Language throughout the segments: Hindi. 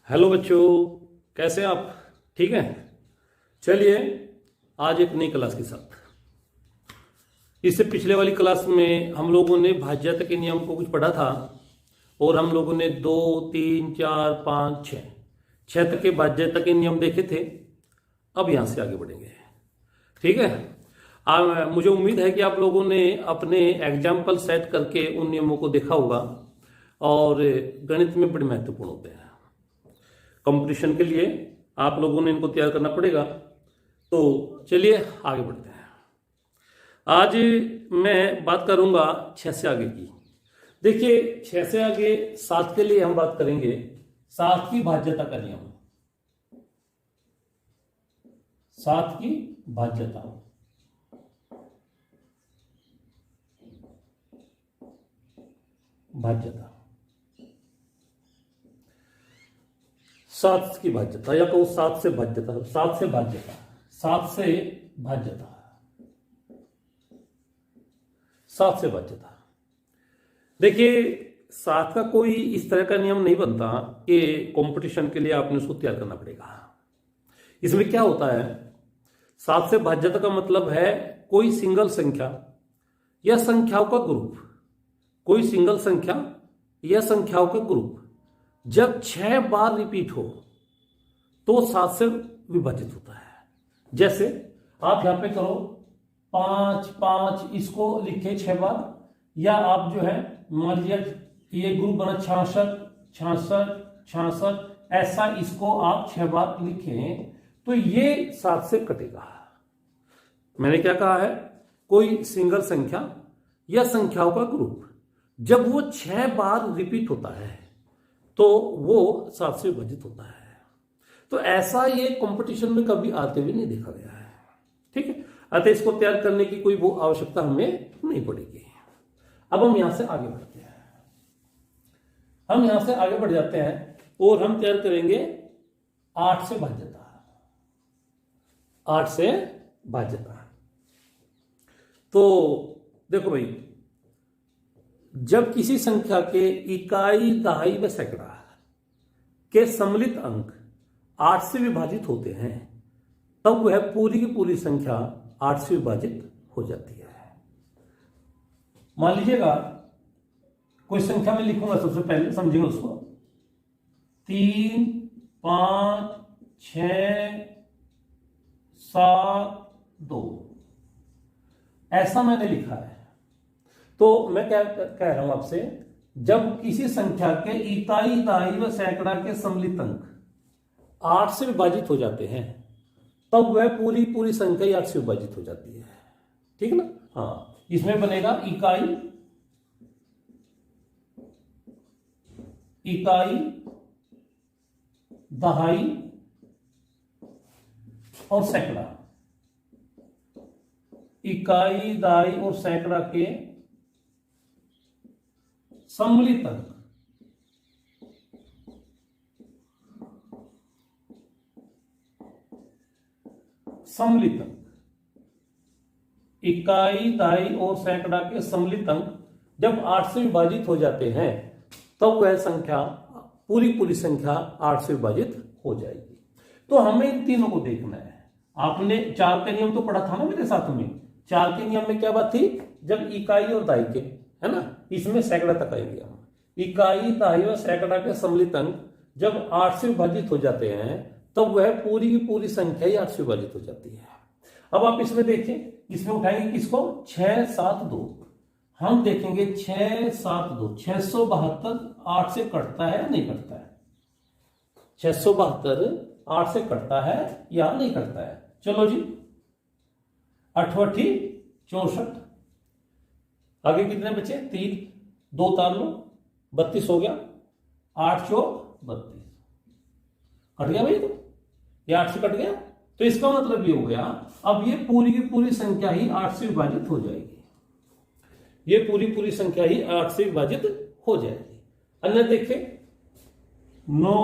हेलो बच्चों, कैसे हैं आप? ठीक है। चलिए आज एक नई क्लास के साथ। इससे पिछले वाली क्लास में हम लोगों ने भाज्यता के नियम को कुछ पढ़ा था और हम लोगों ने 2, 3, 4, 5, 6 छह तक के भाज्यता के नियम देखे थे। अब यहाँ से आगे बढ़ेंगे। ठीक है। मुझे उम्मीद है कि आप लोगों ने अपने एग्जाम्पल सेट करके उन नियमों को देखा होगा और गणित में बड़े महत्वपूर्ण होते हैं। कंपटीशन के लिए आप लोगों ने इनको तैयार करना पड़ेगा। तो चलिए आगे बढ़ते हैं। आज मैं बात करूंगा 6 से आगे की। देखिए 6 से आगे 7 के लिए हम बात करेंगे 7 की भाज्यता का नियम। 7 की भाज्यता, भाज्यता 7 की भाज्यता या तो 7 से भाज्यता, 7 से भाज्यता, 7 से भाज्यता, 7 से भाज्यता। देखिए 7 का कोई इस तरह का नियम नहीं बनता कि कंपटीशन के लिए आपने उसको तैयार करना पड़ेगा। इसमें क्या होता है, 7 से भाज्यता का मतलब है कोई सिंगल संख्या या संख्याओं का ग्रुप, कोई सिंगल संख्या या संख्याओं का ग्रुप जब 6 बार रिपीट हो तो 7 से विभाजित होता है। जैसे आप यहां पे करो 5 5, इसको लिखे 6 बार, या आप जो है मान लीजिए ये ग्रुप बना 66 66 66, ऐसा इसको आप 6 बार लिखें तो ये 7 से कटेगा। मैंने क्या कहा है, कोई सिंगल संख्या या संख्याओं का ग्रुप जब वो 6 बार रिपीट होता है तो वो 7 से विभाजित होता है। तो ऐसा ये कंपटीशन में कभी आते हुए नहीं देखा गया है। ठीक है। अतः इसको तैयार करने की कोई वो आवश्यकता हमें नहीं पड़ेगी। अब हम यहां से आगे बढ़ते हैं। हम यहां से आगे बढ़ जाते हैं और हम तैयार करेंगे 8 से भाज्यता। 8 से भाज्यता। तो देखो भाई, जब किसी संख्या के इकाई, दहाई व सैकड़ा के सम्मिलित अंक 8 से विभाजित होते हैं तब वह पूरी की पूरी संख्या 8 से विभाजित हो जाती है। मान लीजिएगा कोई संख्या में लिखूंगा, सबसे पहले समझेंगे उसको। 3, 5, 6, 7, 2 ऐसा मैंने लिखा है। तो मैं क्या कह रहा हूं आपसे, जब किसी संख्या के इकाई, दहाई व सैकड़ा के सम्मिलित अंक 8 से विभाजित हो जाते हैं तब वह पूरी पूरी संख्या 8 से विभाजित हो जाती है। ठीक है ना। हाँ, इसमें बनेगा इकाई, इकाई, दहाई और सैकड़ा। इकाई, दहाई और सैकड़ा के सम्मिलित अंक सम्मिलित अंक, इकाई, दहाई और सैकड़ा के सम्मिलित अंक जब 8 से विभाजित हो जाते हैं तब वह संख्या पूरी पूरी संख्या 8 से विभाजित हो जाएगी। तो हमें इन तीनों को देखना है। आपने 4 का नियम तो पढ़ा था ना मेरे साथ में। 4 के नियम में क्या बात थी, जब इकाई और दहाई के, है ना, इसमें सैकड़ा तक आएंगे हम। इकाई, दहाई और सैकड़ा के सम्मिलित अंक जब 8 से विभाजित हो जाते हैं तब वह पूरी की पूरी संख्या ही 8 से विभाजित हो जाती है। अब आप इसमें देखें, इसमें उठाएंगे किसको, 6, 7, 2। हम देखेंगे 6, 7, 2, 672 8 से कटता है या नहीं कटता है। 672 8 से कटता है या नहीं कटता है। चलो जी, 8 8 64, आगे कितने बचे, 3, 2 उतार लो, 32 हो गया। 8 चौक 32, कट गया भाई। तो ये 8 से कट गया, तो इसका मतलब ये हो गया अब ये पूरी की पूरी संख्या ही 8 से विभाजित हो जाएगी। ये पूरी पूरी संख्या ही 8 से विभाजित हो जाएगी। अन्य देखें, 9,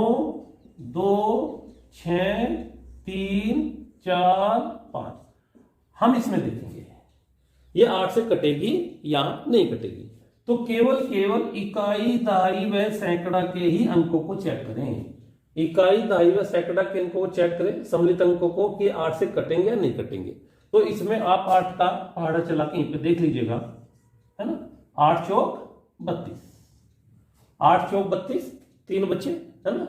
2, 6, 3, 4, 5। हम इसमें देखेंगे ये 8 से कटेगी या नहीं कटेगी। तो केवल केवल इकाई, दहाई व सैकड़ा के ही अंकों को चेक करें। इकाई, दहाई व सैकड़ा के अंकों को चेक करें, सम्मिलित अंकों को कि 8 से कटेंगे या नहीं कटेंगे। तो इसमें आप 8 का पहाड़ा चला के यहीं पे देख लीजिएगा, है ना। 8 चौक 32, 8 चौक 32, 3 बचे, है ना,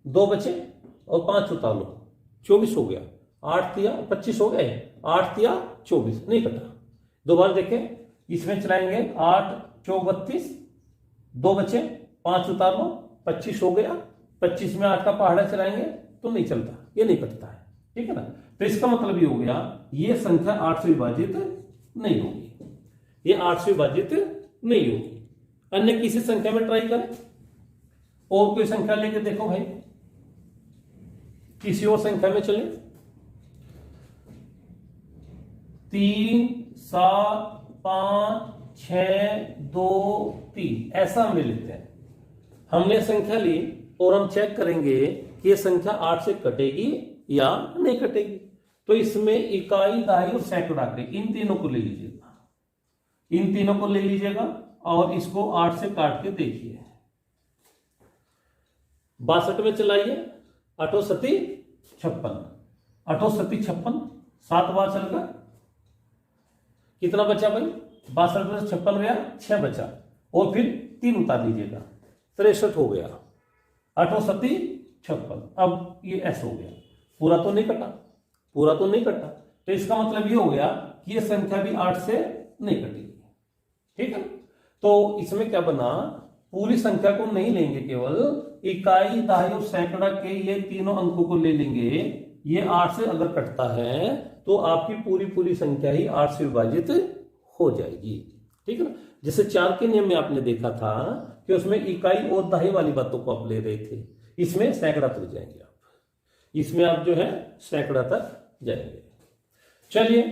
2 बचे और 5 उतार लो, 24 हो गया। 8 तिया 25 हो गए, 8 तिया 24, नहीं कटा। दोबारा देखें, इसमें चलाएंगे 8 चौक 32, 2 बचे, 5 उतार लो, 25 हो गया। 25 में 8 का पहाड़ा चलाएंगे तो नहीं चलता, ये नहीं कटता है, ठीक है ना। तो इसका मतलब ये हो गया, ये संख्या 8 से विभाजित नहीं होगी, ये 8 से विभाजित नहीं होगी। अन्य किसी संख्या में ट्राई करें, और कोई संख्या लेके देखो भाई, किसी और संख्या में चले। 3 7 5 6 2 3 ऐसा हम ले लेते हैं। हमने संख्या ली और हम चेक करेंगे कि ये संख्या 8 से कटेगी या नहीं कटेगी। तो इसमें इकाई, दहाई और सैकड़ा के इन तीनों को ले लीजिएगा, इन तीनों को ले लीजिएगा और इसको 8 से काट के देखिए। 62 में चलाइए, 8 सती 56, 8 सती 56, 7 बार चल गया, कितना बचा भाई? 62 में 56 गया, 6 बचा, और फिर 3 उतार लीजिएगा, 63 हो गया। 8 सती 56, अब ये ऐसा हो गया, पूरा तो नहीं कटा, पूरा तो नहीं कटा। तो इसका मतलब ये हो गया कि ये संख्या भी 8 से नहीं कटेगी, ठीक है। तो इसमें क्या बना, पूरी संख्या को नहीं लेंगे, केवल इकाई, दहाई और सैकड़ा के ये तीनों अंकों को ले लेंगे। ये 8 से अगर कटता है तो आपकी पूरी पूरी संख्या ही 8 से विभाजित हो जाएगी, ठीक है ना। जैसे 4 के नियम में आपने देखा था कि उसमें इकाई और दहाई वाली बातों को आप ले रहे थे, इसमें सैकड़ा तक जाएंगे आप, इसमें आप जो है सैकड़ा तक जाएंगे। चलिए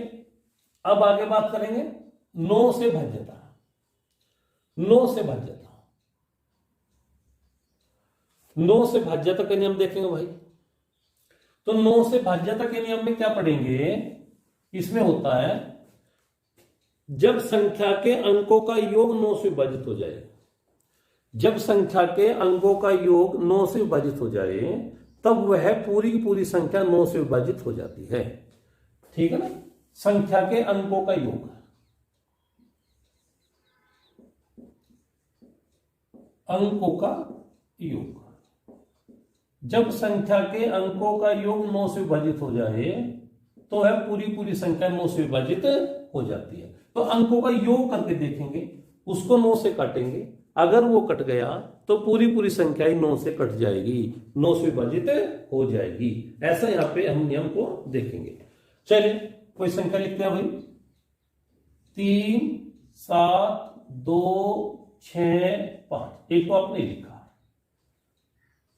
अब आगे बात करेंगे 9 से भाज्यता। 9 से भाज्यता, 9 से भाज्यता के नियम देखेंगे भाई। तो 9 से भाज्यता के नियम में क्या पढ़ेंगे, इसमें होता है जब संख्या के अंकों का योग 9 से विभाजित हो जाए, जब संख्या के अंकों का योग 9 से विभाजित हो जाए तब वह पूरी की पूरी संख्या 9 से विभाजित हो जाती है, ठीक है ना। संख्या के अंकों का योग, अंकों का योग, जब संख्या के अंकों का योग 9 से विभाजित हो जाए तो वह पूरी पूरी संख्या 9 से विभाजित हो जाती है। तो अंकों का योग करके देखेंगे, उसको 9 से काटेंगे, अगर वो कट गया तो पूरी पूरी संख्या ही 9 से कट जाएगी, 9 से विभाजित हो जाएगी। ऐसा यहां पे हम नियम को देखेंगे। चलिए कोई संख्या लिखते हैं भाई, 3 7 2 6 5, एक तो आपने लिखा,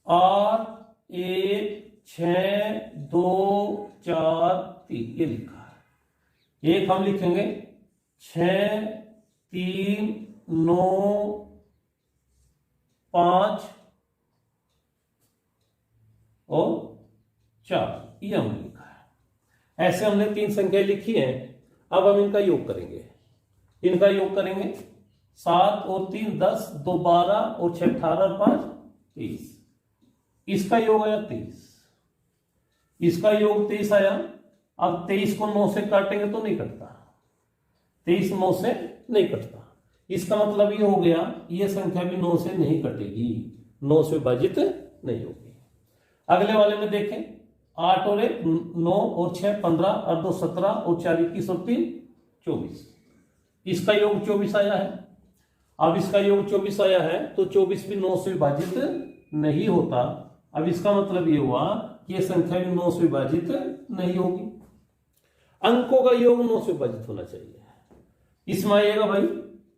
8 1 6 2 4 3 ये लिखा है। एक हम लिखेंगे 6 3 9 5 और 4, ये हमने लिखा है। ऐसे हमने 3 संख्या लिखी है। अब हम इनका योग करेंगे, इनका योग करेंगे, 7 और 3 10, 2 12 और 6 18 और 5 30, इसका योग आया 23, इसका योग 23 आया। अब 23 को 9 से काटेंगे तो नहीं कटता, 23 9 से नहीं कटता। इसका मतलब ये हो गया ये संख्या भी 9 से नहीं कटेगी, 9 से विभाजित नहीं होगी। अगले वाले में देखें, 8 और 1 9 और 6 15 और 2 17 और 4 21 और 3 24, इसका योग 24 आया है। अब इसका योग 24 आया है तो 24 भी 9 से विभाजित नहीं होता। अब इसका मतलब ये हुआ कि ये संख्या भी 9 से विभाजित नहीं होगी। अंकों का योग 9 से विभाजित होना चाहिए। इसमें आएगा भाई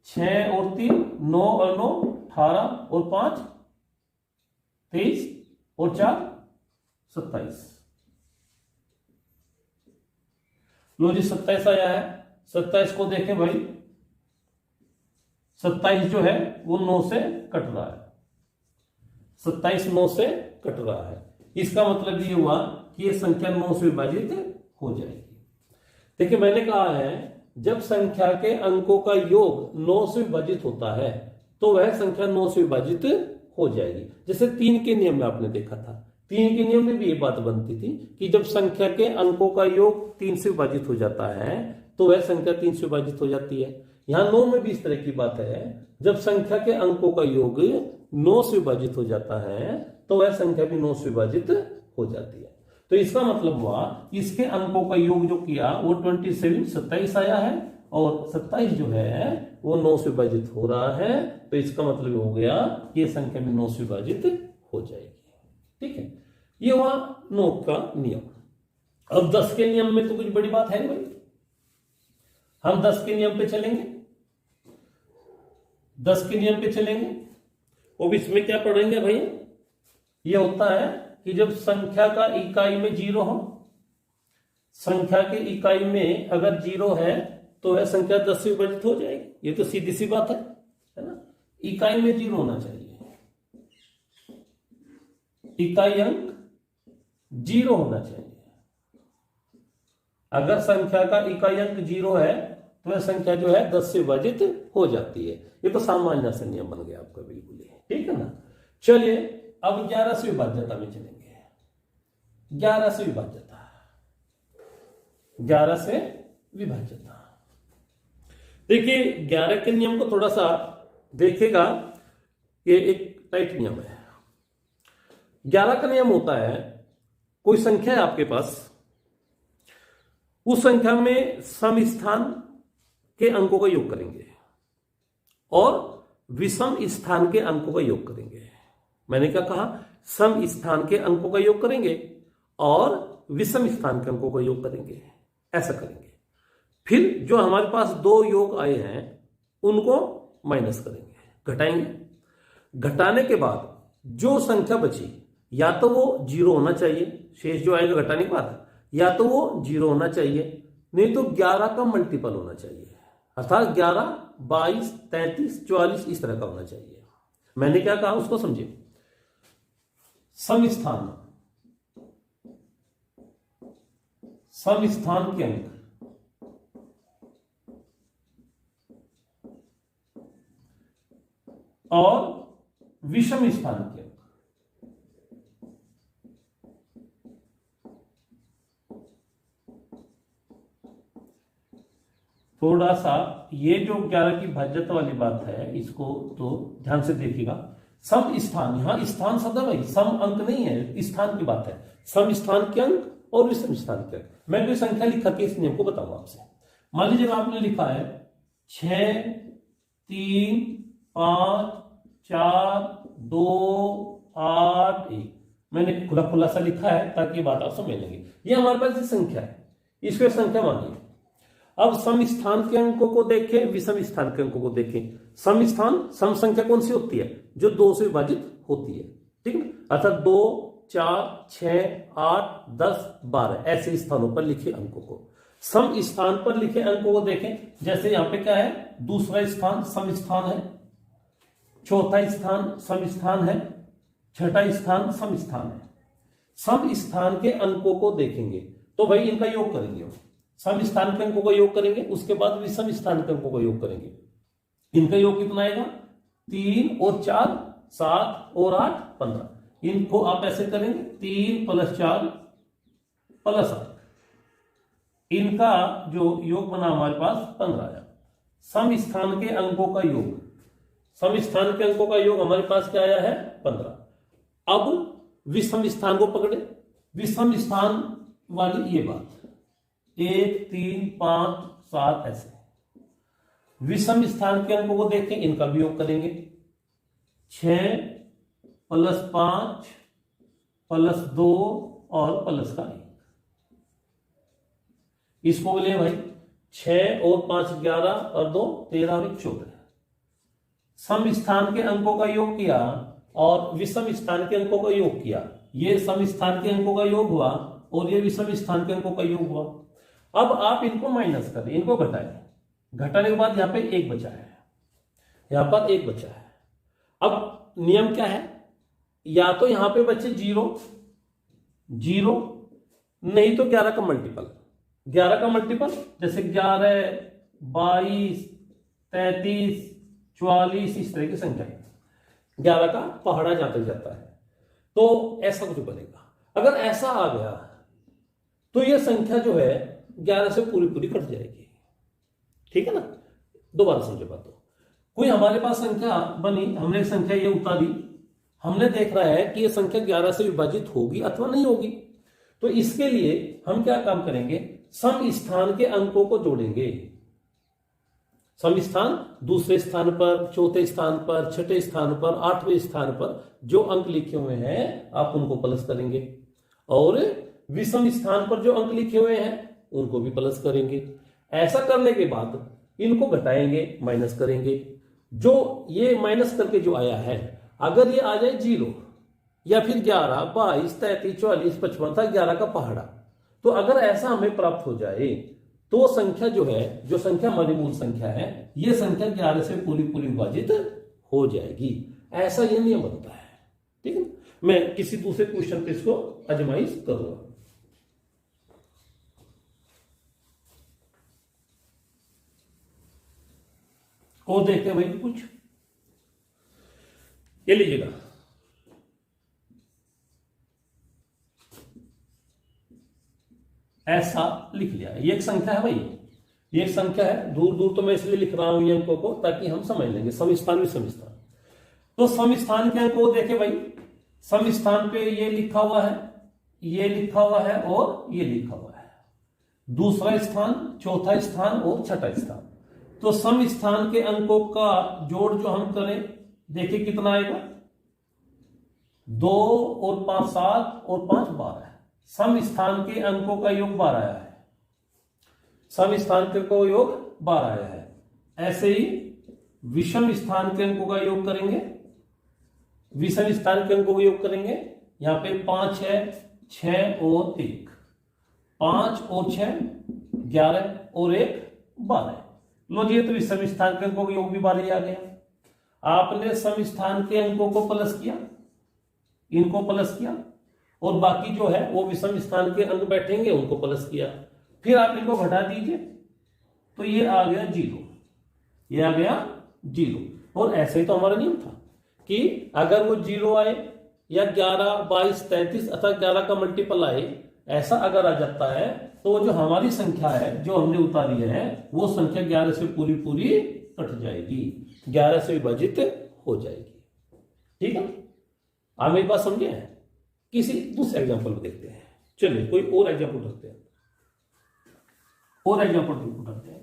6 और 3 9 और 9 18 और 5 23 और 4 27, लो जी 27 आया है। 27 को देखें भाई, 27 जो है वो 9 से कट रहा है, 27 9 से कट रहा है। इसका मतलब ये हुआ कि ये संख्या 9 से विभाजित हो जाएगी। देखिए मैंने कहा है जब संख्या के अंकों का योग 9 से विभाजित होता है तो वह संख्या 9 से विभाजित हो जाएगी। जैसे 3 के नियम में आपने देखा था तीन के नियम में भी ये बात बनती थी कि जब संख्या के अंकों का योग 3 से विभाजित हो जाता है तो वह संख्या 3 से विभाजित हो जाती है। यहां 9 में भी इस तरह की बात है, जब संख्या के अंकों का योग 9 से विभाजित हो जाता है तो वह संख्या भी 9 से विभाजित हो जाती है। तो इसका मतलब हुआ इसके अंकों का योग जो किया वो 27 आया है और 27 जो है वो 9 से विभाजित हो रहा है, तो इसका मतलब हो गया ये संख्या भी 9 से विभाजित हो जाएगी। ठीक है, ये हुआ 9 का नियम। अब 10 के नियम में तो कुछ बड़ी बात है नहीं भाई, हम 10 के नियम पे चलेंगे। 10 के नियम पे चलेंगे और इसमें क्या पढ़ेंगे भैया, ये होता है कि जब संख्या का इकाई में 0 हो, संख्या के इकाई में अगर 0 है तो वह संख्या 10 से विभाजित हो जाएगी। ये तो सीधी सी बात है ना। इकाई में 0 होना चाहिए, इकाई अंक 0 होना चाहिए। अगर संख्या का इकाई अंक 0 है तो वह संख्या जो है 10 से विभाजित हो जाती है। ये तो सामान्य से नियम बन गया आपका, बिल्कुल ही ठीक है ना। चलिए अब 11 से विभाज्यता में चलेंगे। 11 से विभाज्यता, 11 से विभाज्यता। देखिए 11 के नियम को थोड़ा सा देखेगा, ये एक टाइट नियम है। 11 का नियम होता है कोई संख्या है आपके पास, उस संख्या में सम स्थान के अंकों का योग करेंगे और विषम स्थान के अंकों का योग करेंगे। मैंने क्या कहा, सम स्थान के अंकों का योग करेंगे और विषम स्थान के अंकों का योग करेंगे, ऐसा करेंगे। फिर जो हमारे पास 2 योग आए हैं उनको माइनस करेंगे, घटाएंगे। घटाने के बाद जो संख्या बची या तो वो 0 होना चाहिए, शेष जो आएगा घटाने के बाद, या तो वो 0 होना चाहिए, नहीं तो 11 का मल्टीपल होना चाहिए, अर्थात 11, 22, 33, 44 इस तरह का होना चाहिए। मैंने क्या कहा उसको समझिए। समस्थान के अंक और विषम स्थान के अंक, थोड़ा सा ये जो 11 की भाज्यता वाली बात है इसको तो ध्यान से देखिएगा। सम स्थान, यहां स्थान शब्द है भाई, सम अंक नहीं है, स्थान की बात है। सम स्थान के अंक और विषम स्थान के अंक। मैं कोई संख्या लिखा के इस नियम को बताऊंगा आपसे। मान लीजिए आपने लिखा है 6, 3, 5, 4, 2, 8, 1। मैंने खुला खुला सा लिखा है ताकि ये बात आप समझ लेंगे। ये हमारे पास ये संख्या है, इसको संख्या मानिए। अब सम स्थान के अंकों को देखें, विषम स्थान के अंकों को देखें। सम स्थान, सम संख्या कौन सी होती है, जो 2 से विभाजित होती है, ठीक है। अर्थात 2, 4, 6, 8, 10, 12 ऐसे स्थानों पर लिखे अंकों को। सम स्थान पर लिखे अंकों को देखें, जैसे यहां पे क्या है, दूसरा स्थान सम स्थान है, चौथा स्थान सम स्थान है, छठा स्थान सम स्थान है। सम स्थान के अंकों को देखेंगे तो भाई इनका योग करेंगे, सम स्थान के अंकों का योग करेंगे, उसके बाद विषम स्थान के अंकों का योग करेंगे। इनका योग कितना आएगा, 3 और 4 7 और 8 15। इनको आप ऐसे करेंगे 3 + 4 + 8, इनका जो योग बना हमारे पास 15 आया। सम स्थान के अंकों का योग, सम स्थान के अंकों का योग हमारे पास क्या आया है, 15। अब विषम स्थान को पकड़े, विषम स्थान वाली ये बात 1 3 5 7 ऐसे। विषम स्थान के अंकों को देखें, इनका भी योग करेंगे, 6 + 5 + 2 और +1। इसको बोले भाई 6 और 5 11 और 2 13 और 1 14। सम स्थान के अंकों का योग किया और विषम स्थान के अंकों का योग किया। ये सम स्थान के अंकों का योग हुआ और ये विषम स्थान के अंकों का योग हुआ। अब आप इनको माइनस करें, इनको घटाएं। घटाने के बाद यहां पे 1 बचा है, यहां पर 1 बचा है। अब नियम क्या है, या तो यहां पे बचे 0 0, नहीं तो 11 का मल्टीपल। 11 का मल्टीपल जैसे 11 22 33 44 इस तरह की संख्या 11 का पहाड़ा जहां तक जाता है। तो ऐसा कुछ बनेगा। अगर ऐसा आ गया तो यह संख्या जो है 11 से पूरी पूरी कट जाएगी। ठीक है ना, दोबारा समझे बात। कोई हमारे पास संख्या बनी, हमने एक संख्या ये उतारी, हमने देख रहा है कि ये संख्या 11 से विभाजित होगी अथवा नहीं होगी। तो इसके लिए हम क्या काम करेंगे, सम स्थान के अंकों को जोड़ेंगे। सम स्थान दूसरे स्थान पर, चौथे स्थान पर, छठे स्थान पर, आठवें स्थान पर जो अंक लिखे हुए हैं आप उनको प्लस करेंगे, और विषम स्थान पर जो अंक लिखे हुए हैं उनको भी प्लस करेंगे। ऐसा करने के बाद इनको घटाएंगे, माइनस करेंगे। जो ये माइनस करके जो आया है, अगर ये आ जाए 0 या फिर 11, 22, 33, 44, 55 था 11 का पहाड़ा, तो अगर ऐसा हमें प्राप्त हो जाए तो संख्या जो है, जो संख्या हमारी मूल संख्या है, ये संख्या 11 से पूरी पूरी विभाजित हो जाएगी। ऐसा ये नियम बनता है। ठीक है, मैं किसी दूसरे क्वेश्चन पे इसको आजमाइश करूंगा। और देखते हैं भाई कुछ, ये लीजिएगा, ऐसा लिख लिया। ये एक संख्या है भाई, ये एक संख्या है। दूर दूर तो मैं इसलिए लिख रहा हूं ये अंकों को ताकि हम समझ लेंगे। सम स्थान भी सम स्थान, तो सम स्थान के अंक को देखे भाई, सम स्थान पे ये लिखा हुआ है, ये लिखा हुआ है और ये लिखा हुआ है। दूसरा स्थान, चौथा स्थान और छठा स्थान। तो सम स्थान के अंकों का जोड़ जो हम करें, देखिए कितना आएगा, 2 और 5 7 और 5 12 है। सम स्थान के अंकों का योग 12 आया है। सम स्थान के को योग 12 आया है। ऐसे ही विषम स्थान के अंकों का योग करेंगे, विषम स्थान के अंकों का योग करेंगे। यहां पे 5 है, 6 और 1, 5 और 6 11 और 1 12। लो जी, तो विषम स्थान के अंकों का योग भी 12 ही आ गया। आपने सम स्थान के अंकों को प्लस किया, इनको प्लस किया, और बाकी जो है वो विषम स्थान के अंक बैठेंगे उनको प्लस किया। फिर आप इनको घटा दीजिए तो ये आ गया 0, ये आ गया 0। और ऐसे ही तो हमारा नियम था कि अगर वो 0 आए या 11, 22, 33 अथवा 11 का मल्टीपल आए, ऐसा अगर आ जाता है तो जो हमारी संख्या है जो हमने उतारी है वो संख्या 11 से पूरी पूरी कट जाएगी, 11 से विभाजित हो जाएगी। ठीक है, आप मेरी बात समझे हैं? किसी दूसरे एग्जाम्पल को देखते हैं। चलिए कोई और एग्जाम्पल रखते हैं, और एग्जाम्पल उठाते हैं।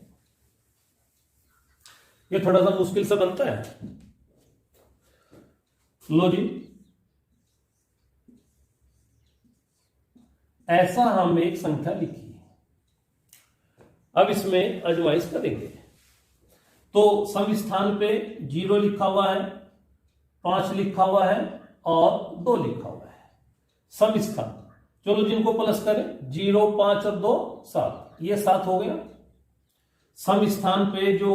ये थोड़ा सा मुश्किल सा बनता है। लो जी, ऐसा हम एक संख्या लिखी, अब इसमें आजमाइश करेंगे। तो सम स्थान पे 0 लिखा हुआ है, 5 लिखा हुआ है और 2 लिखा हुआ है। सम स्थान, चलो जिनको प्लस करें, 0, 5 और 2 7, ये 7 हो गया। सम स्थान पे जो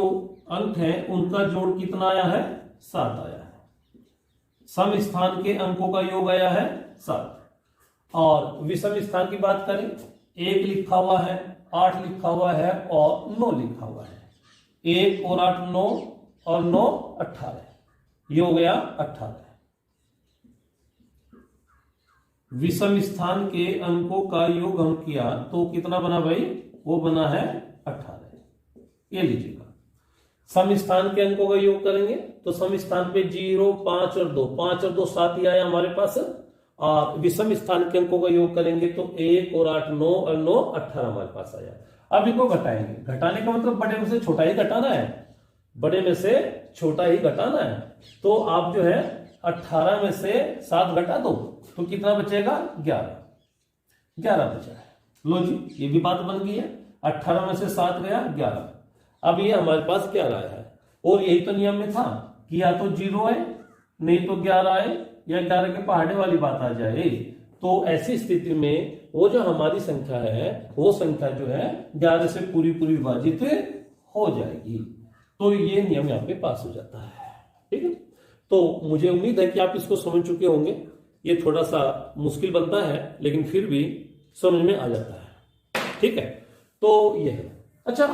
अंक है उनका जोड़ कितना आया है, 7 आया है। सम स्थान के अंकों का योग आया है 7। और विषम स्थान की बात करें, 1 लिखा हुआ है, 8 लिखा हुआ है और 9 लिखा हुआ है। 1 और 8 9 और 9 18, ये हो गया 18। विषम स्थान के अंकों का योग हम किया तो कितना बना भाई, वो बना है 18। ये लीजिएगा, सम स्थान के अंकों का योग करेंगे तो सम स्थान पे 0, 5 और 2, 5 और 2 7 ही आया हमारे पास। और विषम स्थान के अंकों का योग करेंगे तो 1 और 8 9 और 9 18 हमारे पास आया। अब इनको घटाएंगे, घटाने का मतलब बड़े में से छोटा ही घटाना है, बड़े में से छोटा ही घटाना है। तो आप जो है 18 में से 7 घटा दो तो कितना बचेगा, 11 बचा है। लो जी, ये भी बात बन गई है, 18 में से 7 गया 11, अब ये हमारे पास 11 आया है। और यही तो नियम में था कि या तो 0 आए नहीं तो 11 आए, या 11 के पहाड़े वाली बात आ जाए। तो ऐसी स्थिति में वो जो हमारी संख्या है वो संख्या जो है 11 से पूरी पूरी विभाजित हो जाएगी। तो ये नियम यहाँ पे पास हो जाता है। ठीक है, तो मुझे उम्मीद है कि आप इसको समझ चुके होंगे। ये थोड़ा सा मुश्किल बनता है लेकिन फिर भी समझ में आ जाता है। ठीक है, तो ये है। अच्छा,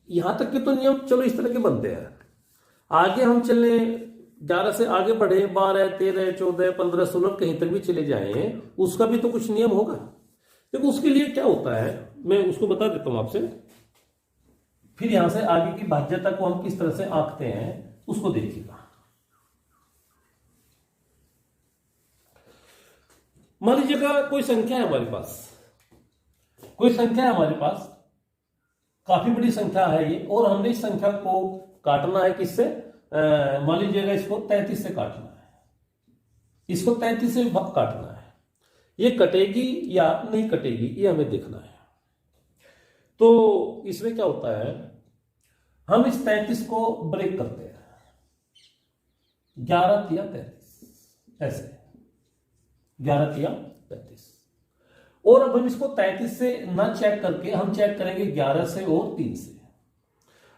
यहां तक के तो नियम चलो इस तरह के बनते हैं। आगे हम चलने 11 से आगे बढ़े, 12, 13, 14, 15, 16 कहीं तक भी चले जाएं, उसका भी तो कुछ नियम होगा। देखो उसके लिए क्या होता है, मैं उसको बता देता हूं आपसे, फिर यहां से आगे की भाज्यता को हम किस तरह से आंकते हैं उसको देखिएगा। मान लीजिएगा कोई संख्या है हमारे पास, कोई संख्या है हमारे पास, काफी बड़ी संख्या है ये, और हमने इस संख्या को काटना है किससे, मान लीजिएगा इसको 33 से काटना है, इसको 33 से काटना है, ये कटेगी या नहीं कटेगी ये हमें देखना है। तो इसमें क्या होता है, हम इस 33 को ब्रेक करते हैं, 11 तिया 33, ऐसे 11 तिया 33, और अब हम इसको 33 से ना चेक करके हम चेक करेंगे 11 से और 3 से।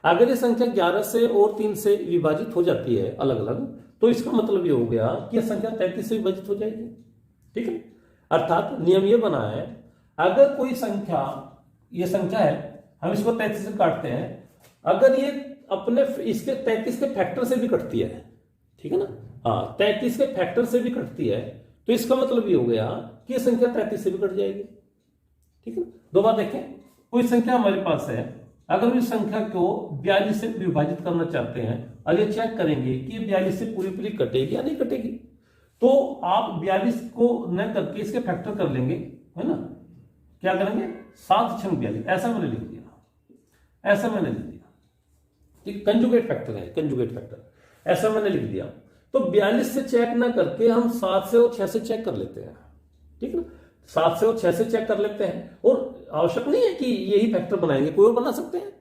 अगर ये संख्या 11 से और 3 से विभाजित हो जाती है अलग अलग, तो इसका मतलब ये हो गया कि यह संख्या 33 से विभाजित हो जाएगी। ठीक है, अर्थात नियम ये बना है, अगर कोई संख्या, ये संख्या है, हम इसको 33 से काटते हैं, अगर ये अपने इसके 33 के फैक्टर से भी कटती है, ठीक है ना, हाँ 33 के फैक्टर से भी कटती है, तो इसका मतलब ये हो गया कि ये संख्या 33 से भी कट जाएगी। ठीक है, दो बार देखें, कोई संख्या हमारे पास है, अगर इस संख्या को 42 से विभाजित करना चाहते हैं, और ये चेक करेंगे कि 42 से पूरी पूरी कटेगी या नहीं कटेगी, तो आप 42 को न करके इसके फैक्टर कर लेंगे, है ना, क्या करेंगे 7 छंग 42, ऐसा मैंने लिख दिया, ऐसा मैंने लिख दिया, ठीक, कंजुगेट फैक्टर है, कंजुगेट फैक्टर, ऐसा मैंने लिख दिया। तो 42 से चेक ना करके हम 7 से और 6 से चेक कर लेते हैं, ठीक ना, 7 से और 6 से चेक कर लेते हैं, और आवश्यक नहीं है कि यही फैक्टर बनाएंगे, कोई और बना सकते हैं।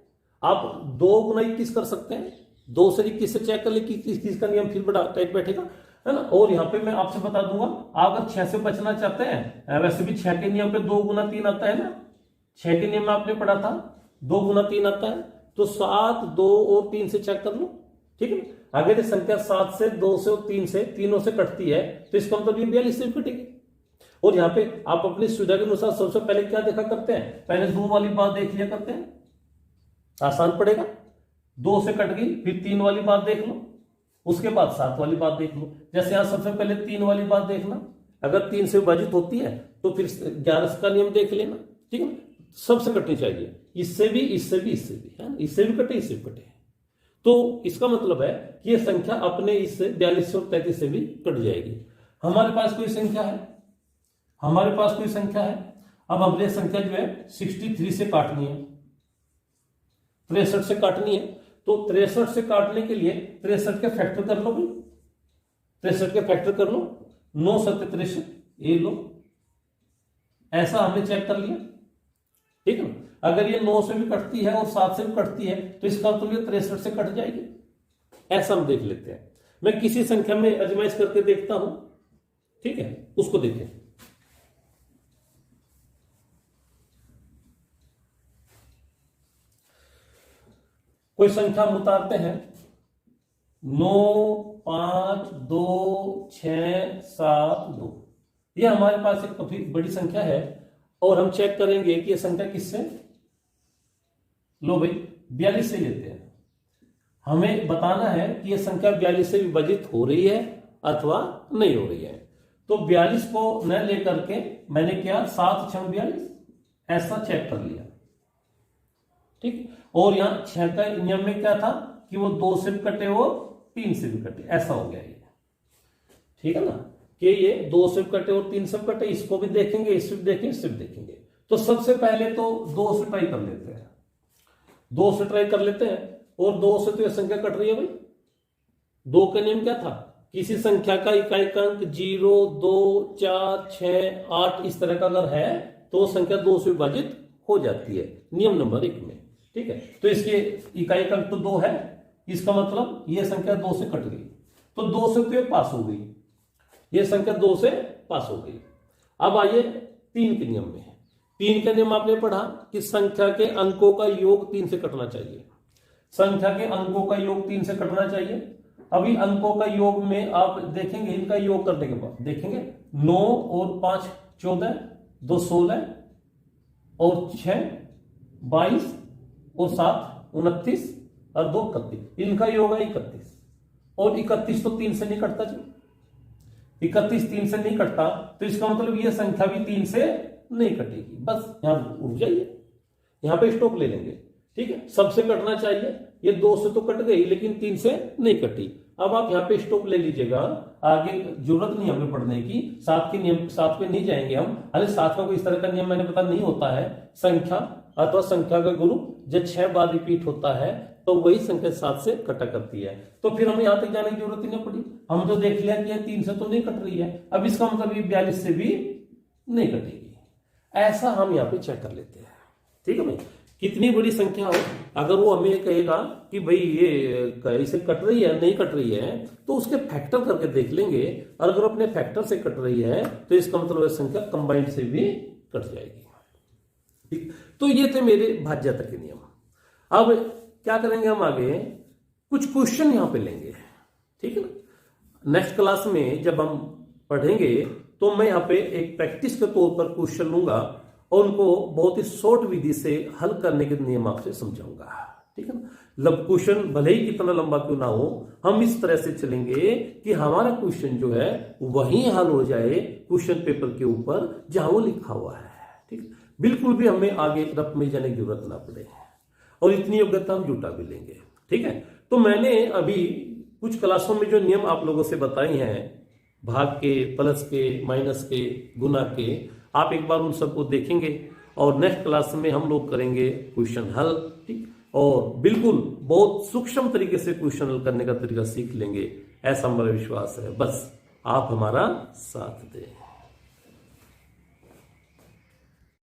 आप 2 गुना 21 कर सकते हैं, 2 से 21 से चेक कर ले कि 21 का नियम फिर बड़ा टाइट बैठेगा, है ना। और यहाँ पे मैं आपसे बता दूंगा, आप अगर 6 से बचना चाहते हैं, वैसे भी 6 के नियम पे 2 गुना 3 आता है ना, 6 के नियम में आपने पढ़ा था 2 गुना 3 आता है, तो 7, 2 और 3 से चेक कर लो, ठीक है। अगर ये संख्या 7 से, 2 से और 3 से, तीनों से कटती है, तो इसका मतलब ये 42 से कटेगी। और यहाँ पे आप अपनी सुविधा के अनुसार सबसे पहले क्या देखा करते हैं, पहले 2 वाली बात देख लिया करते हैं, आसान पड़ेगा। 2 से कट गई, फिर 3 वाली बात देख लो, उसके बाद 7 वाली बात देख लो। जैसे यहां सबसे पहले 3 वाली बात देखना, अगर 3 से विभाजित होती है तो फिर 11 का नियम देख लेना, ठीक है, सबसे कटनी चाहिए, इससे भी, इससे भी, इससे भी, है, इससे भी कटे, इससे भी कटे। तो इसका मतलब है कि यह संख्या अपने इससे 42 और 33 से भी कट जाएगी। हमारे पास कोई संख्या है, हमारे पास कोई संख्या है, अब हमने संख्या जो है 63 से काटनी है, 63 से काटनी है, तो 63 से काटने के लिए 63 के फैक्टर कर लो भाई, 63 के फैक्टर कर लो, 9 7 63, ये लो, ऐसा हमने चेक कर लिया, ठीक है ना। अगर ये 9 से भी कटती है और 7 से भी कटती है, तो इसका मतलब ये 63 से कट जाएगी, ऐसा हम देख लेते हैं। मैं किसी संख्या में आजमाइश करके देखता हूं, ठीक है, उसको देखें। कोई संख्या हम उतारते हैं, 9 5 2 6 7 2, ये हमारे पास एक काफी बड़ी संख्या है, और हम चेक करेंगे कि यह संख्या किससे, लो भाई 42 से लेते हैं। हमें बताना है कि यह संख्या 42 से विभाजित हो रही है अथवा नहीं हो रही है। तो 42 को न लेकर के मैंने क्या 7 6 42 ऐसा चेक कर लिया, ठीक। और यहां 6 का नियम में क्या था कि वो 2 से भी कटे और 3 से भी कटे, ऐसा हो गया ये, ठीक है ना, कि ये 2 से भी कटे और 3 से भी कटे। इसको भी देखेंगे, इससे भी देखेंगे, इससे भी देखेंगे। तो सबसे पहले तो 2 से ट्राई कर लेते हैं, 2 से ट्राई कर लेते हैं, और 2 से तो यह संख्या कट रही है भाई। 2 का नियम क्या था, किसी संख्या का इकाई अंक 0 2 4 6 8 इस तरह का अगर है तो संख्या 2 से विभाजित हो जाती है, नियम नंबर 1 में, ठीक है। तो इसके इकाई अंक तो 2 है, इसका मतलब यह संख्या 2 से कट गई, तो 2 से तो ये पास हो गई, यह संख्या 2 से पास हो गई। अब आइए 3 के नियम में। 3 का नियम आपने पढ़ा कि संख्या के अंकों का योग 3 से कटना चाहिए, संख्या के अंकों का योग 3 से कटना चाहिए। अभी अंकों का योग में आप देखेंगे, इनका योग करने के बाद देखेंगे 9 और 5 14, 2 16 और 6 22 और 7 29 और 2 31, इनका योग है 31, और 31 तो 3 से नहीं कटता जी, 31 3 से नहीं कटता, तो इसका मतलब ये संख्या भी 3 से नहीं कटेगी। बस यहां रुक जाइए, यहां पे स्टॉप ले लेंगे, ठीक है। सबसे कटना चाहिए, ये 2 से तो कट गई लेकिन 3 से नहीं कटी। अब आप यहाँ पे स्टॉप ले लीजिएगा, आगे जरूरत नहीं हमें पढ़ने की, 7 के नियम 7 पे नहीं जाएंगे हम। अरे 7 का कोई इस तरह का नियम मैंने पता नहीं होता है, संख्या अथवा संख्या का ग्रुप जब 6 बार रिपीट होता है तो वही संख्या 7 से कटा करती है। तो फिर हमें यहां तक जाने की जरूरत ही नहीं पड़ी, हम तो देख लिया कि 3 से तो नहीं कट रही है, अब इसका मतलब ये 42 से भी नहीं कटेगी। ऐसा हम यहाँ पे चेक कर लेते हैं, ठीक है भाई। कितनी बड़ी संख्या हो, अगर वो हमें कहेगा कि भाई ये इसे कट रही है नहीं कट रही है, तो उसके फैक्टर करके देख लेंगे, और अगर अपने फैक्टर से कट रही है तो इसका मतलब संख्या कंबाइंड से भी कट जाएगी, ठीक। तो ये थे मेरे भाज्यता के नियम। अब क्या करेंगे हम आगे, कुछ क्वेश्चन यहां पे लेंगे, ठीक है ना। नेक्स्ट क्लास में जब हम पढ़ेंगे तो मैं यहाँ पे एक प्रैक्टिस के तौर पर क्वेश्चन लूंगा और उनको बहुत ही शॉर्ट विधि से हल करने के नियम आपसे समझाऊंगा, ठीक है ना। क्वेश्चन भले ही कितना लंबा क्यों ना हो, हम इस तरह से चलेंगे कि हमारा क्वेश्चन जो है वही हल हो जाए क्वेश्चन पेपर के ऊपर जहां वो लिखा हुआ है, ठीक। बिल्कुल भी हमें आगे रफ में जाने की जरूरत ना पड़े, और इतनी योग्यता हम जुटा भी लेंगे, ठीक है। तो मैंने अभी कुछ क्लासों में जो नियम आप लोगों से बताए हैं, भाग के, प्लस के, माइनस के, गुना के, आप एक बार उन सबको देखेंगे और नेक्स्ट क्लास में हम लोग करेंगे क्वेश्चन हल, ठीक। और बिल्कुल बहुत सूक्ष्म तरीके से क्वेश्चन हल करने का तरीका सीख लेंगे, ऐसा हमारा विश्वास है। बस आप हमारा साथ दें।